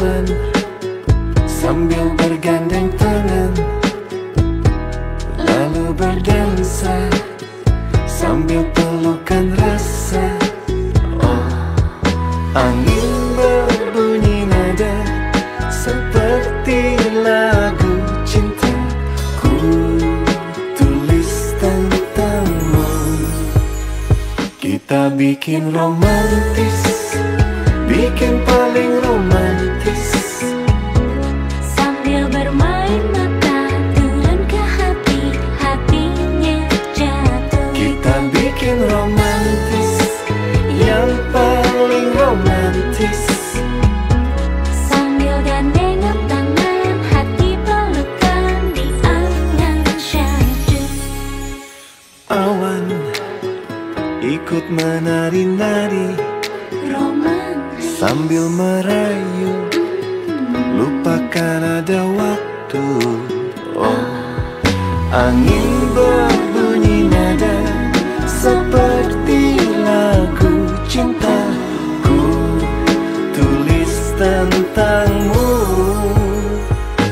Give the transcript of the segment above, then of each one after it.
Jalan sambil bergandeng tangan, lalu berdansa sambil pelukan rasa. Oh, angin berbunyi nada seperti lagu cinta. Ku tulis tentangmu. Kita bikin romantis, bikin paling romantis. Sambil bermain mata turun ke hati, hatinya jatuh. Kita bikin romantis, yang paling romantis. Sambil gandengan tangan, hati pelukan di angan syahdu. Awan ikut menari-nari sambil merayu, lupakan ada waktu. Oh, angin berbunyi nada seperti lagu cinta. Ku tulis tentangmu.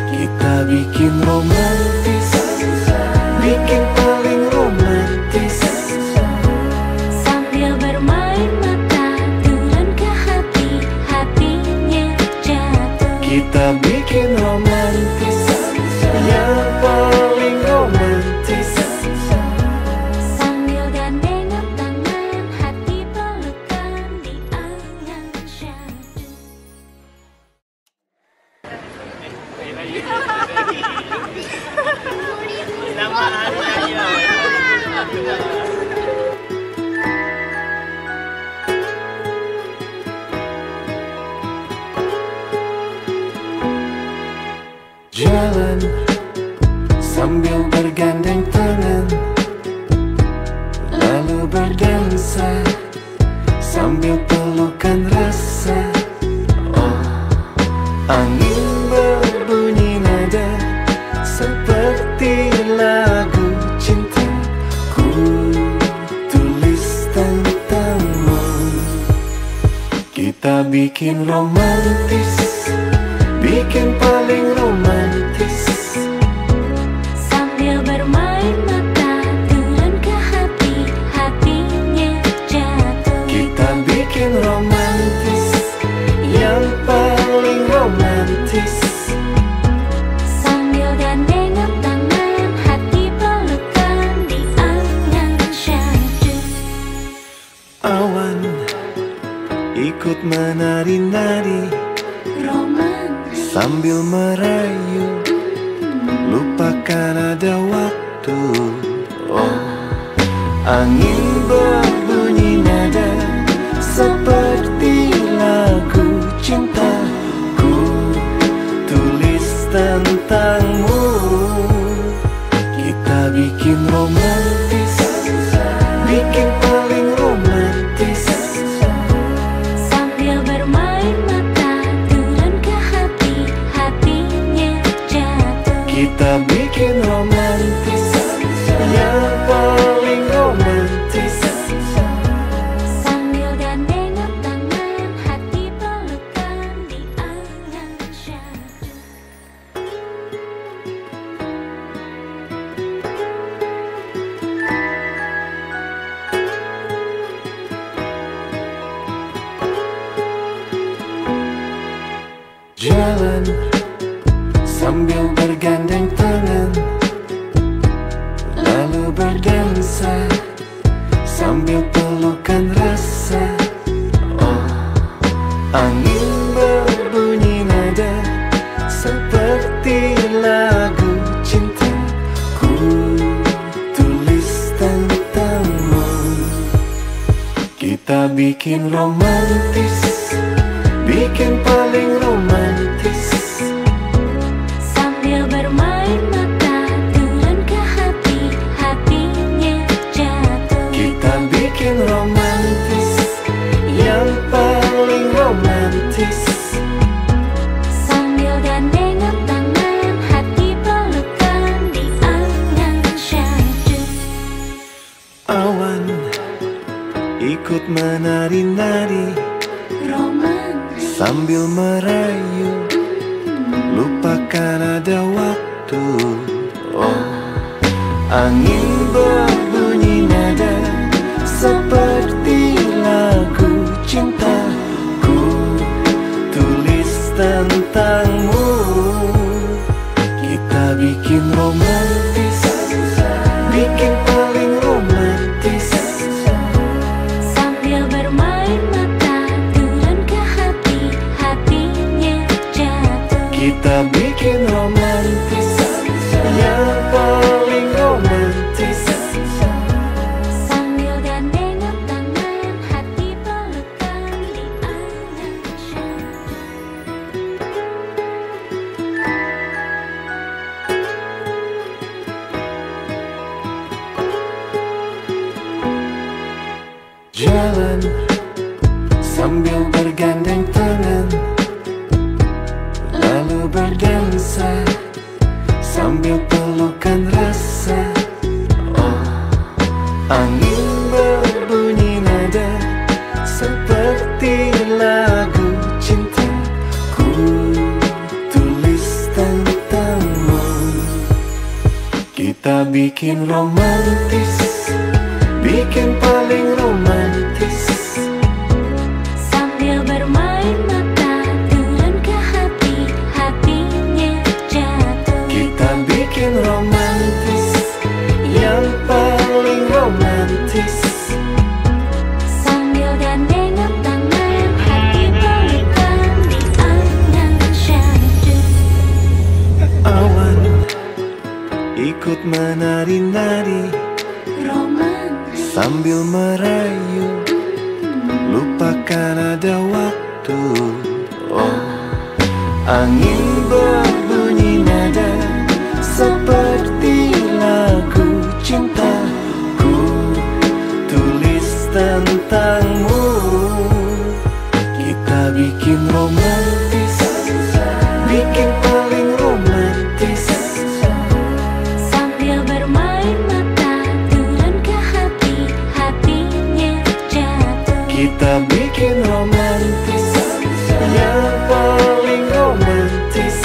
Kita bikin romantis, bikin paling romantis. Sambil bermain mata turun ke hati, hatinya jatuh. Kita bikin romantis, yang paling romantis. Sambil gandengan tangan, hati pelukan di angan syahdu. Jalan sambil bergandeng tangan, lalu berdansa sambil pelukan rasa. Oh, angin berbunyi nada seperti lagu cinta. Ku tulis tentangmu. Kita bikin romantis, bikin paling romantis. Sambil bermain mata turun ke hati, hatinya jatuh. Kita bikin romantis, yang paling romantis. Sambil gandengan tangan, hati pelukan di angan syahdu. Awan ikut menari-nari sambil merayu, lupakan ada waktu. Oh, angin berbunyi nada seperti lagu cinta. Ku tulis tentangmu. Kita bikin romantis, bikin paling romantis. Sambil bermain mata turun ke hati, hatinya jatuh. Kita bikin romantis, yang paling romantis. Sambil gandengan tangan, hati pelukan di angan syahdu. Jalan sambil bergandeng tangan, lalu berdansa sambil pelukan rasa. Oh, angin berbunyi nada seperti lagu cinta. Ku tulis tentangmu. Kita bikin romantis, bikin paling romantis. Sambil bermain mata turun ke hati, hatinya jatuh. Kita bikin romantis, yang paling romantis. Sambil gandengan tangan, hati pelukan di angan syahdu. Awan ikut menari-nari sambil merayu, lupakan ada waktu. Oh, angin berbunyi nada seperti lagu cintaku, tulis tentangmu. Kita bikin romantis, bikin paling romantis, sambil bermain mata turun ke hati, hatinya jatuh. kita bikin romantis, yang paling romantis, sambil gandengan tangan, hati pelukan di angan syahdu. jalan sambil bergandeng tangan, lalu berdansa sambil pelukan rasa. Oh, angin berbunyi nada seperti lagu cintaku, tulis tentangmu. Kita bikin romantis, bikin paling romantis, Sambil bermain mata turun ke hati, hatinya jatuh. kita bikin romantis, yang paling romantis, Sambil gandengan tangan, hati pelukan di angan syahdu. awan ikut menari-nari Romantis, sambil merayu, lupakan ada waktu. Oh, angin berbunyi nada seperti lagu cintaku, tulis tentangmu. Kita bikin romantis, bikin paling romantis, sambil bermain mata turun ke hati, hatinya jatuh. kita bikin romantis, yang paling romantis,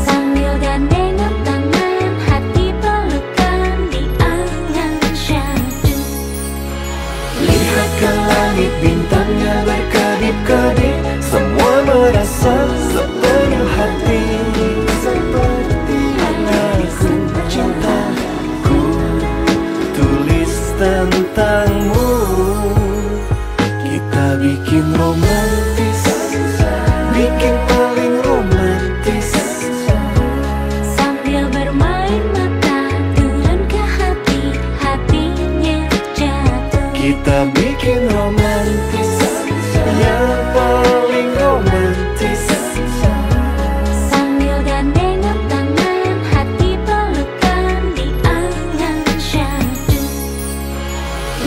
Sambil gandengan tangan, hati pelukan di angan syahdu. lihat ke langit bintangnya berkedip-kedip, semua merasa sepenuh hati, seperti lagu cintaku, tulis tentangmu. Kita bikin romantis, bikin paling romantis, Sambil bermain mata turun ke hati, hatinya jatuh. kita bikin romantis, yang paling romantis, Sambil gandengan tangan, hati pelukan di angan syahdu.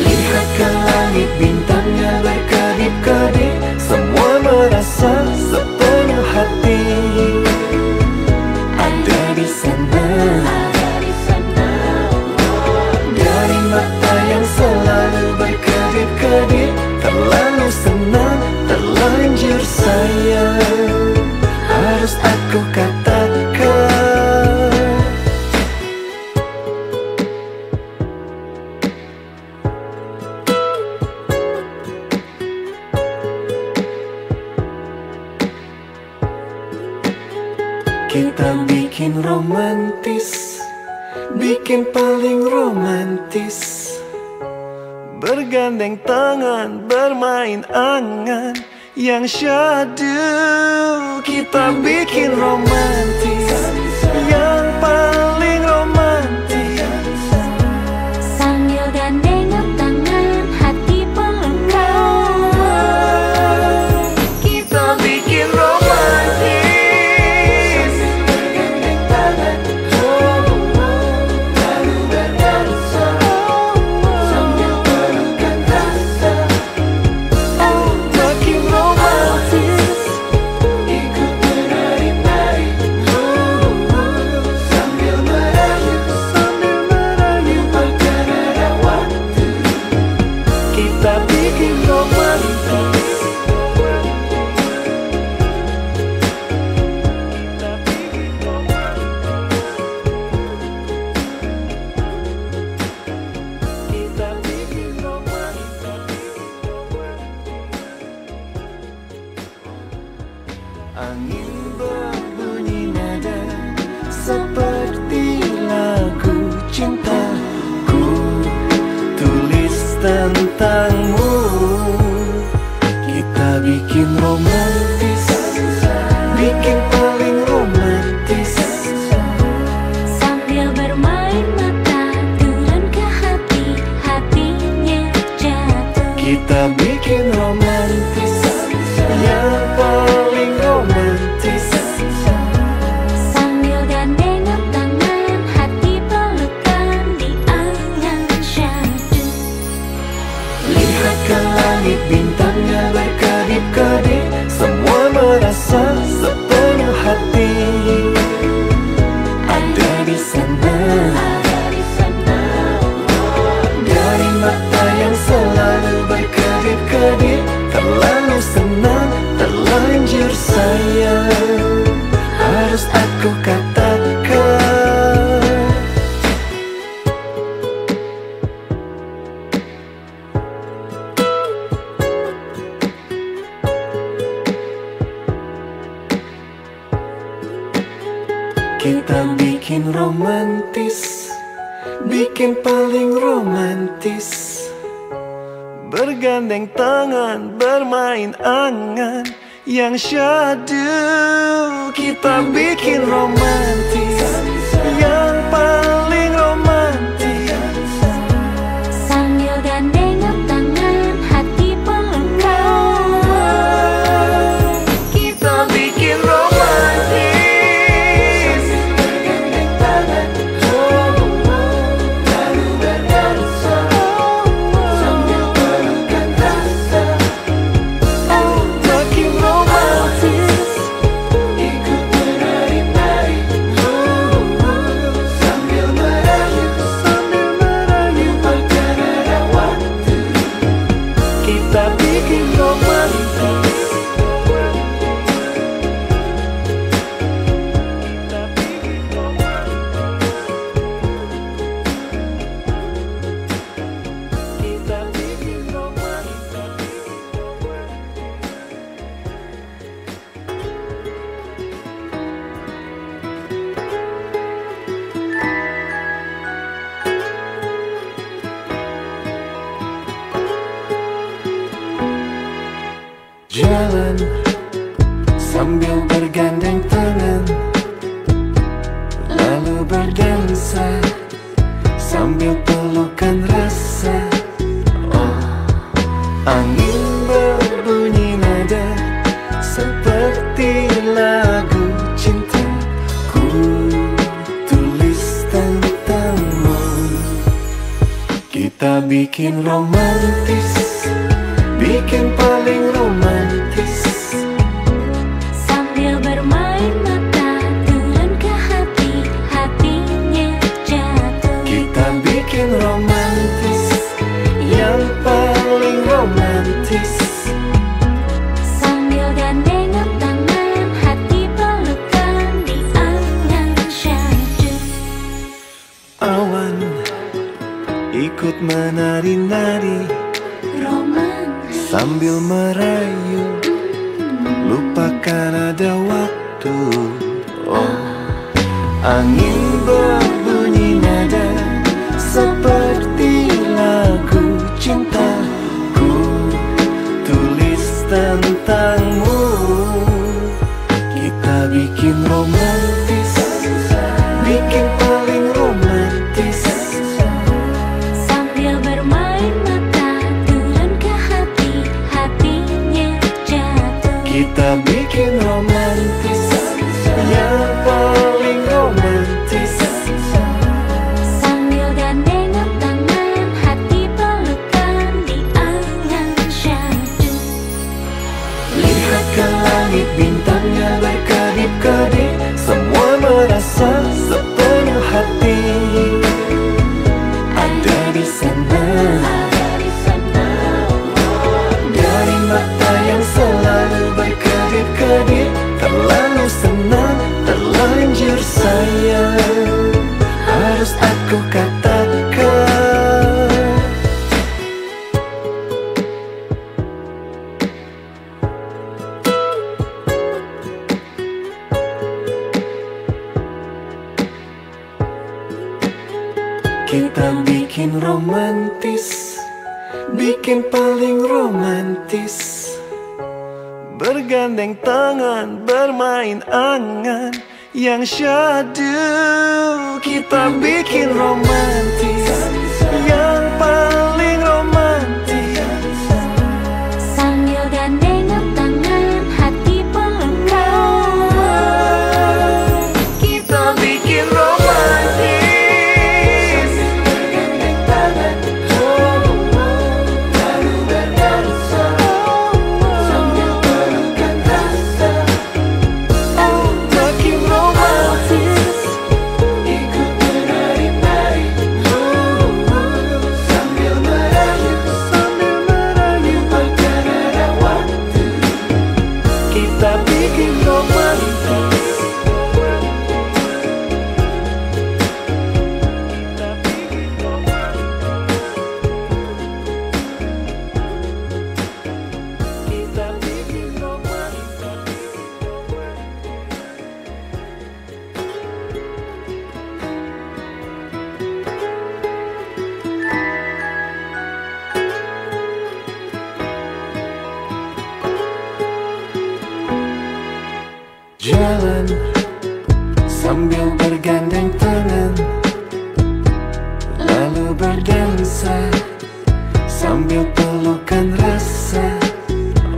lihat ke langit bintangnya berkedip-kedip, semua merasa sepenuh hati, ada di sana. Dari mata yang selalu berkedip-kedip, terlalu senang, terlanjur sayang, harus aku katakan. Kita bikin romantis, bikin paling romantis, bergandeng tangan, bermain angan yang syahdu. Kita bikin romantis, yang paling romantis, Sambil gandengan tangan, hati pelukan. kita bikin romantis, bergandeng tangan, lalu berdansa sambil pelukan rasa. Oh, makin romantis, ikut menari-nari, Angin berbunyi nada seperti lagu cinta. Ku tulis tentangmu. Kita bikin romantis, bikin paling romantis. Sambil bermain mata turun ke hati, hatinya jatuh. Kita bikin romantis, yang paling romantis. Sambil gandengan tangan, hati pelukan di angan syahdu. Lihat ke langit, bintangnya berkedip-kedip. Semua merasa sepenuh hati ada di sana. Dari mata yang selalu berkedip-kedip, terlalu senang, terlanjur sayang, harus aku katakan. Kita bikin romantis, bikin paling romantis. Bergandeng tangan, bermain angan yang syahdu. Kita bikin romantis, yang paling romantis. Sambil gandengan tangan, hati pelukan. Kita bikin romantis, bergandeng tangan, lalu berdansa sambil pelukan rasa. Makin romantis, ikut menari-nari sambil merayu, lupakan ada waktu. Kita bikin romantis. Jalan sambil bergandeng tangan, lalu berdansa sambil pelukan rasa. Oh, angin berbunyi nada seperti lagu cinta. Ku tulis tentangmu. Kita bikin romantis, bikin paling romantis. Sambil bermain mata turun ke hati, hatinya jatuh. Kita bikin romantis, yang paling romantis. Sambil gandengan tangan, hati pelukan di angan syahdu. Awan ikut menari-nari Romantis, sambil merayu, lupakan ada waktu. Oh, angin berbunyi nada seperti lagu cinta. Ku tulis tentangmu. Kita bikin romantis, bikin paling romantis. sambil bermain mata turun ke hati, hatinya jatuh. Kita bikin romantis, yang paling romantis. Sambil gandengan tangan, hati pelukan di angan syahdu. Lihat ke langit, bintangnya berkedip-kedip. Semua merasa sepenuh hati ada di sana. Dari mata yang selalu berkedip-kedip, terlalu senang, terlanjur sayang, harus aku katakan. Kita bikin romantis, bikin paling romantis. Bergandeng tangan, bermain angan yang syadu. Kita bikin romantis, yang paling romantis. Sambil gandengan tangan, hati pelukan. Kita bikin romantis. Jalan sambil bergandeng tangan, lalu berdansa sambil pelukan rasa.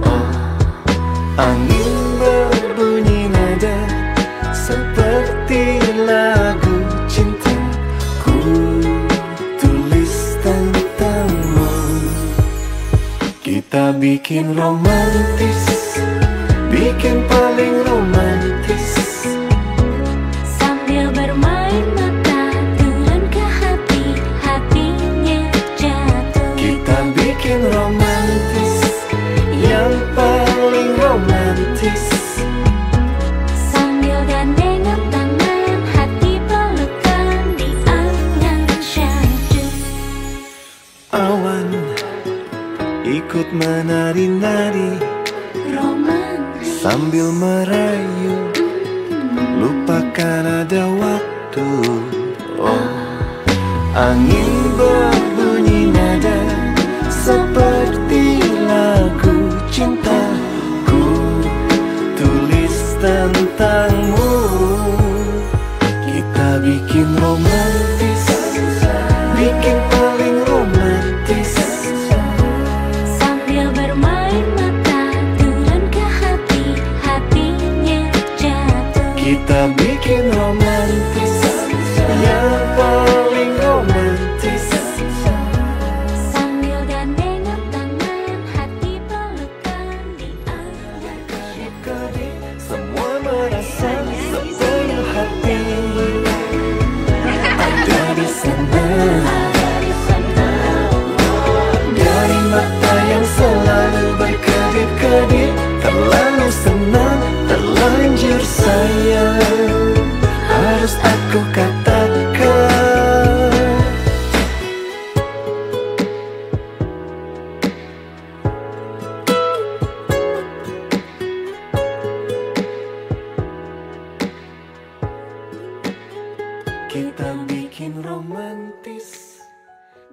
Oh, angin berbunyi nada seperti lagu cinta. Ku tulis tentangmu. Kita bikin romantis, bikin paling romantis. Sambil bermain mata, turun ke hati, hatinya jatuh. Kita bikin romantis, yang paling romantis. Sambil gandengan tangan, hati pelukan di angan syahdu. Awan ikut menari-nari sambil merayu, lupakan ada waktu. Oh, angin berbunyi nada seperti lagu cinta. Ku tulis tentangmu. Kita bikin romantis, bikin paling romantis. Sambil bermain mata, turun ke hati, hatinya jatuh. Kita bikin romantis, yang paling romantis. Sambil gandengan tangan, hati pelukan di angan syahdu. Semua merasa sepenuh hati ada di sana. Dari mata yang selalu berkedip-kedip, terlalu senang, terlanjur sayang, harus aku katakan. Kita bikin romantis,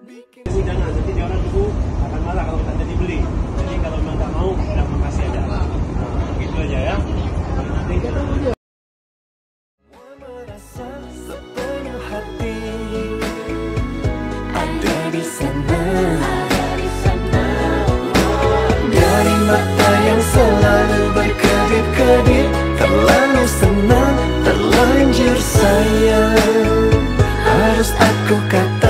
bikin... Jangan, nanti dia orang ibu akan marah kalau kita jadi beli. Jadi kalau memang nggak mau, bilang makasih aja. Nah, gitu aja ya. Nanti kita merasa sepenuh hati ada di sana. Dari mata yang selalu berkedip-kedip, terlalu senang, terlanjur sayang, harus aku katakan.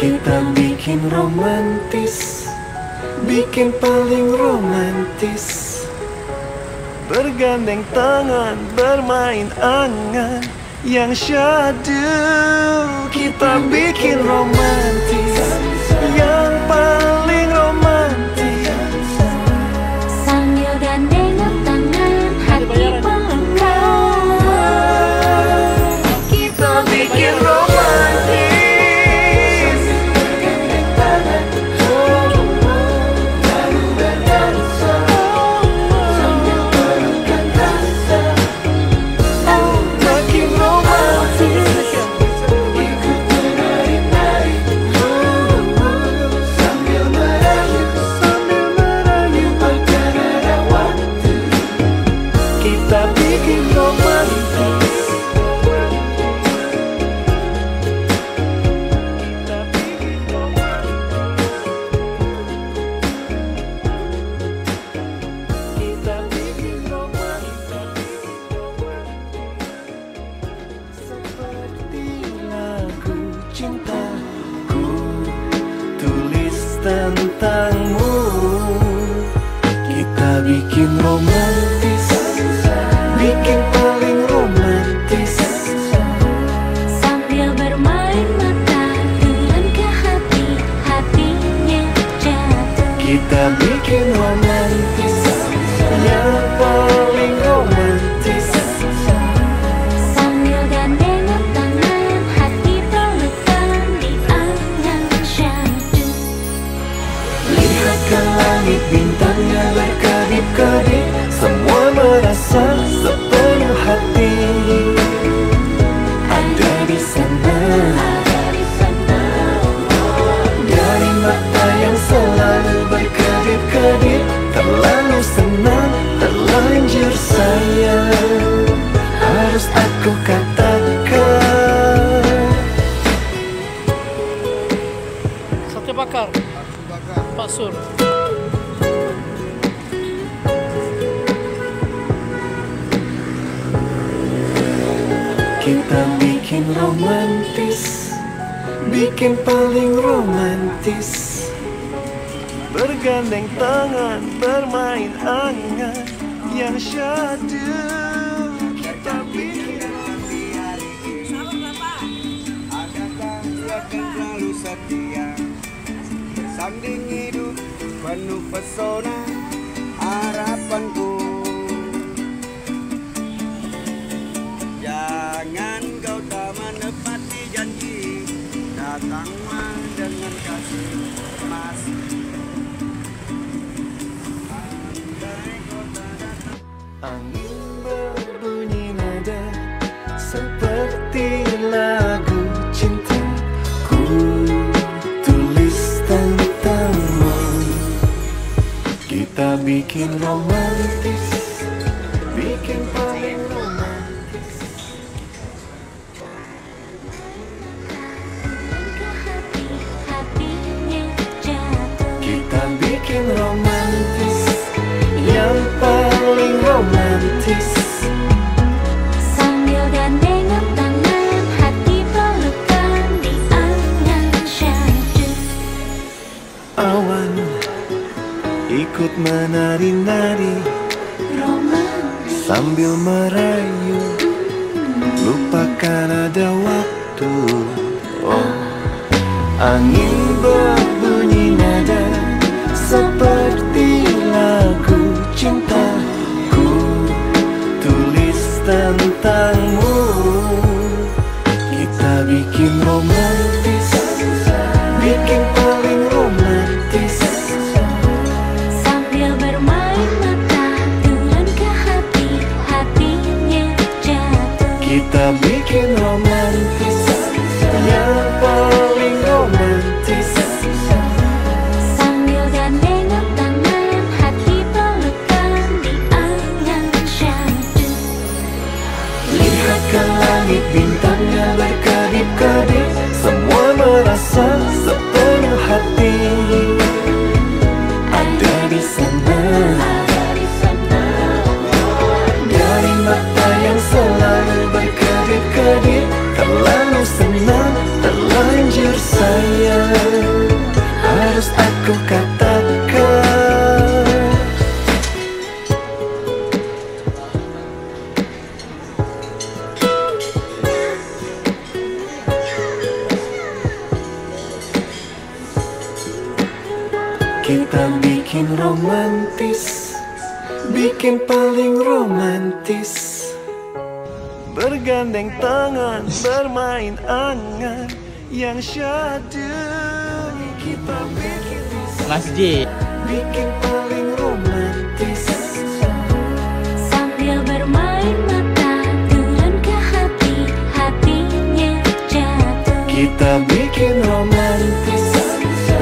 Kita bikin romantis, bikin paling romantis. Bergandeng tangan, bermain angan yang syahdu. Kita bikin romantis, yang paling romantis. Sambil gandengan tangan, hati pelukan. Kita bikin romantis, bikin romantis, bikin paling romantis. Sambil bermain mata turun ke hati, hatinya jatuh. Kita bikin romantis, yang paling romantis. Sambil gandengan tangan, hati pelukan di angan syahdu. Lihat ke langit, bintangnya berkedip-kedip, semua merasa sepenuh hati. Ada di sana, dari mata yang selalu berkedip-kedip, terlalu senang, terlanjur sayang, harus aku katakan. Sate bakar, Pak Sur. Kita bikin romantis, bikin paling romantis. Bergandeng tangan, bermain angan yang syahdu. Kita bikin Adakah akan selalu setia bersanding hidup penuh pesona harapanku. Jangan kau tak menepati janji, datanglah dengan kasih masih. Andai kau tak datang. angin berbunyi nada seperti lagu cinta. Ku tulis tentangmu. Kita bikin romantis, bikin paling romantis. Ke hati, hatinya jatuh. Kita bikin romantis, yang paling romantis. Sambil gandengan tangan, hati pelukan di angan syahdu. Awan ikut menari-nari Romantis, sambil merayu, lupakan ada waktu. Oh, angin berbunyi nada seperti lagu cinta. Ku tulis tentangmu. Kita bikin romantis, bikin paling romantis. sambil bermain mata turun ke hati, hatinya jatuh. Kita bikin romantis, yang paling romantis. Sambil gandengan tangan, hati pelukan di angan syahdu. Lihat ke langit, bintangnya berkedip-kedip, semua merasa sepenuh hati. Ada di sana, dari mata yang selalu berkedip-kedip, terlalu senang, terlanjur sayang, harus aku katakan. Kita bikin romantis, bikin paling romantis. Bergandeng tangan, bermain angan yang syahdu. Kita bikin Mas J. bikin paling romantis. Sambil bermain mata turun ke hati, hatinya jatuh. Kita bikin romantis,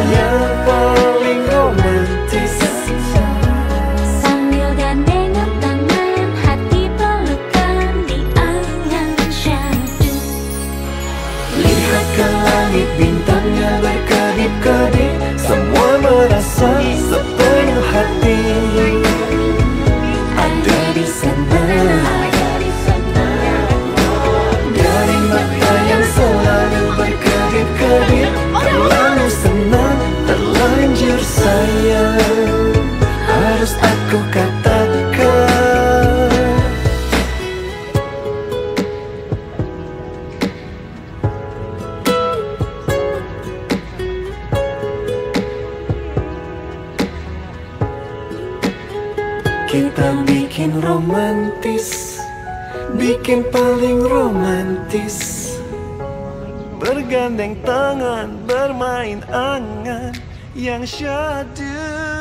yang paling romantis. Sambil gandengan tangan, hati pelukan di angan syahdu. Lihat ke langit, bintangnya berkedip-kedip, semua merasa sepenuh hati. Ada di sana, bikin romantis, bikin paling romantis. Bergandeng tangan, bermain angan yang syadu.